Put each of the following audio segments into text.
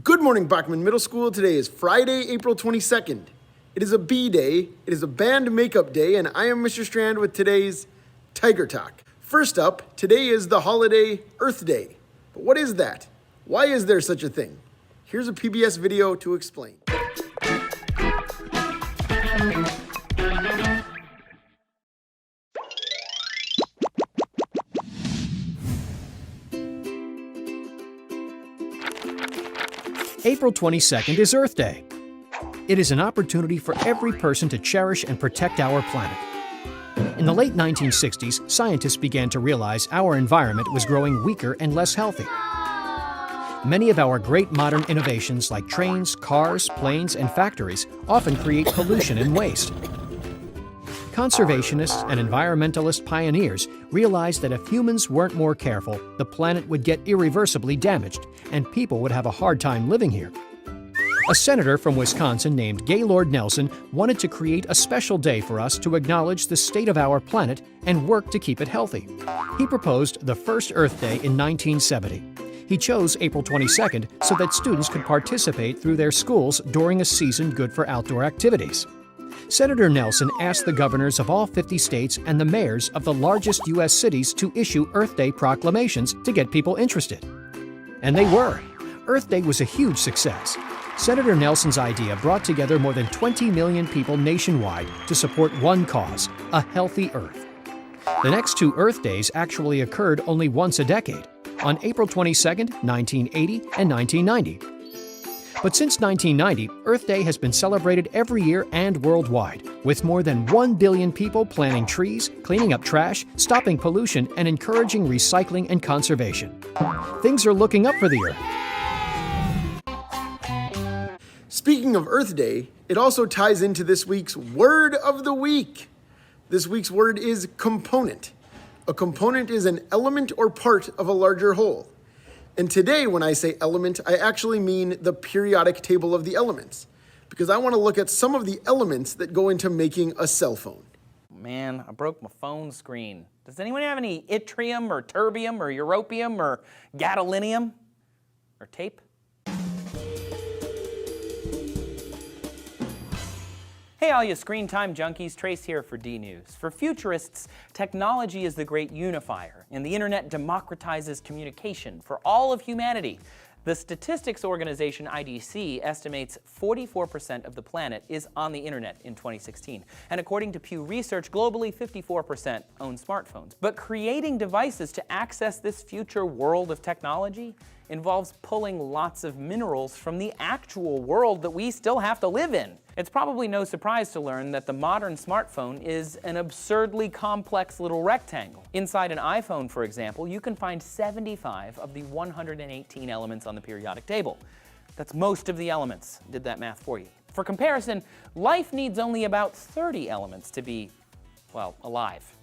Good morning, Bachman Middle School. Today is Friday, April 22nd. It is a B day, it is a band makeup day, and I am Mr. Strand with today's Tiger Talk. First up, today is the holiday Earth Day. But what is that? Why is there such a thing? Here's a PBS video to explain. April 22nd is Earth Day. It is an opportunity for every person to cherish and protect our planet. In the late 1960s, scientists began to realize our environment was growing weaker and less healthy. Many of our great modern innovations like trains, cars, planes, and factories often create pollution and waste. Conservationists and environmentalist pioneers realized that if humans weren't more careful, the planet would get irreversibly damaged, and people would have a hard time living here. A senator from Wisconsin named Gaylord Nelson wanted to create a special day for us to acknowledge the state of our planet and work to keep it healthy. He proposed the first Earth Day in 1970. He chose April 22nd so that students could participate through their schools during a season good for outdoor activities. Senator Nelson asked the governors of all 50 states and the mayors of the largest U.S. cities to issue Earth Day proclamations to get people interested. And they were. Earth Day was a huge success. Senator Nelson's idea brought together more than 20 million people nationwide to support one cause, a healthy Earth. The next two Earth Days actually occurred only once a decade, on April 22nd, 1980 and 1990. But since 1990, Earth Day has been celebrated every year and worldwide, with more than 1 billion people planting trees, cleaning up trash, stopping pollution, and encouraging recycling and conservation. Things are looking up for the Earth. Speaking of Earth Day, it also ties into this week's Word of the Week. This week's word is component. A component is an element or part of a larger whole. And today, when I say element, I actually mean the periodic table of the elements, because I want to look at some of the elements that go into making a cell phone. Man, I broke my phone screen. Does anyone have any yttrium or terbium or europium or gadolinium or tape? Hey all you screen time junkies, Trace here for D-News. For futurists, technology is the great unifier, and the internet democratizes communication for all of humanity. The statistics organization IDC estimates 44% of the planet is on the internet in 2016. And according to Pew Research, globally 54% own smartphones. But creating devices to access this future world of technology involves pulling lots of minerals from the actual world that we still have to live in. It's probably no surprise to learn that the modern smartphone is an absurdly complex little rectangle. Inside an iPhone, for example, you can find 75 of the 118 elements on the periodic table. That's most of the elements. Did that math for you. For comparison, life needs only about 30 elements to be, well, alive.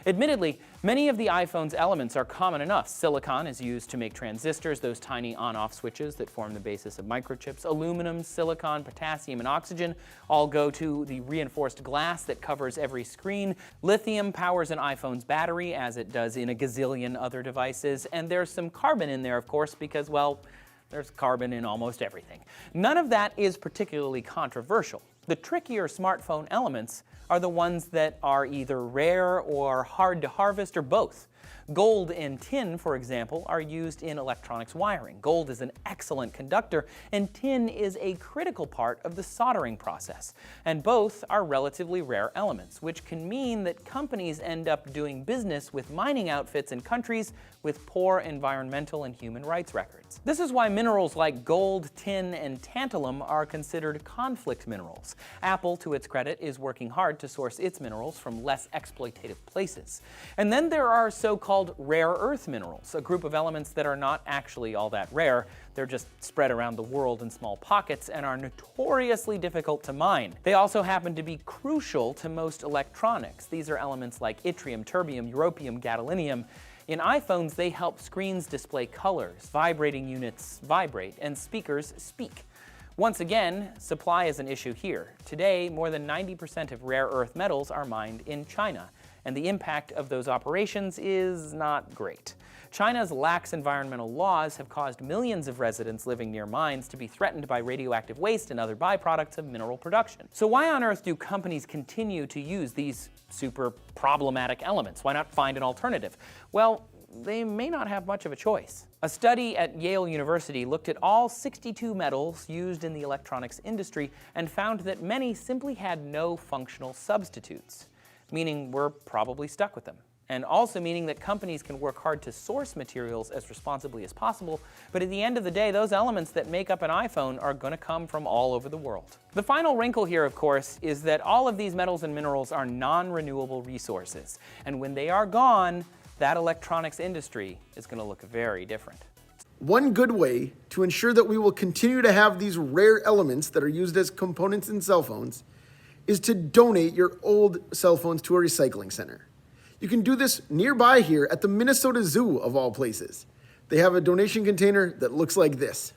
Admittedly, many of the iPhone's elements are common enough. Silicon is used to make transistors, those tiny on-off switches that form the basis of microchips. Aluminum, silicon, potassium, and oxygen all go to the reinforced glass that covers every screen. Lithium powers an iPhone's battery, as it does in a gazillion other devices. And there's some carbon in there, of course, because, well, there's carbon in almost everything. None of that is particularly controversial. The trickier smartphone elements are the ones that are either rare or hard to harvest or both. Gold and tin, for example, are used in electronics wiring. Gold is an excellent conductor, and tin is a critical part of the soldering process. And both are relatively rare elements, which can mean that companies end up doing business with mining outfits in countries with poor environmental and human rights records. This is why minerals like gold, tin, and tantalum are considered conflict minerals. Apple, to its credit, is working hard to source its minerals from less exploitative places. And then there are so-called rare earth minerals, a group of elements that are not actually all that rare. They're just spread around the world in small pockets and are notoriously difficult to mine. They also happen to be crucial to most electronics. These are elements like yttrium, terbium, europium, gadolinium. In iPhones, they help screens display colors, vibrating units vibrate, and speakers speak. Once again, supply is an issue here. Today, more than 90% of rare earth metals are mined in China, and the impact of those operations is not great. China's lax environmental laws have caused millions of residents living near mines to be threatened by radioactive waste and other byproducts of mineral production. So why on earth do companies continue to use these super problematic elements? Why not find an alternative? Well, they may not have much of a choice. A study at Yale University looked at all 62 metals used in the electronics industry and found that many simply had no functional substitutes, meaning we're probably stuck with them. And also meaning that companies can work hard to source materials as responsibly as possible, but at the end of the day, those elements that make up an iPhone are going to come from all over the world. The final wrinkle here, of course, is that all of these metals and minerals are non-renewable resources, and when they are gone, that electronics industry is going to look very different. One good way to ensure that we will continue to have these rare elements that are used as components in cell phones is to donate your old cell phones to a recycling center. You can do this nearby here at the Minnesota Zoo, of all places. They have a donation container that looks like this.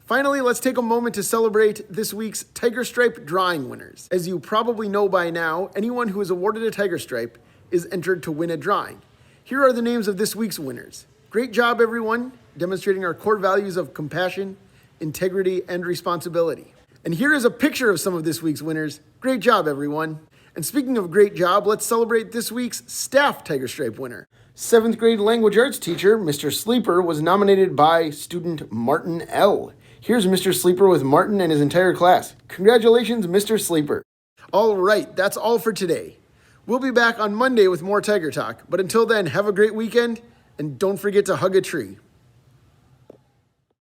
Finally, let's take a moment to celebrate this week's Tiger Stripe drawing winners. As you probably know by now, anyone who is awarded a Tiger Stripe is entered to win a drawing. Here are the names of this week's winners. Great job, everyone, demonstrating our core values of compassion, integrity, and responsibility. And here is a picture of some of this week's winners. Great job, everyone. And speaking of great job, let's celebrate this week's staff Tiger Stripe winner. 7th grade language arts teacher, Mr. Sleeper, was nominated by student Martin L. Here's Mr. Sleeper with Martin and his entire class. Congratulations, Mr. Sleeper. All right, that's all for today. We'll be back on Monday with more Tiger Talk, but until then, have a great weekend, and don't forget to hug a tree.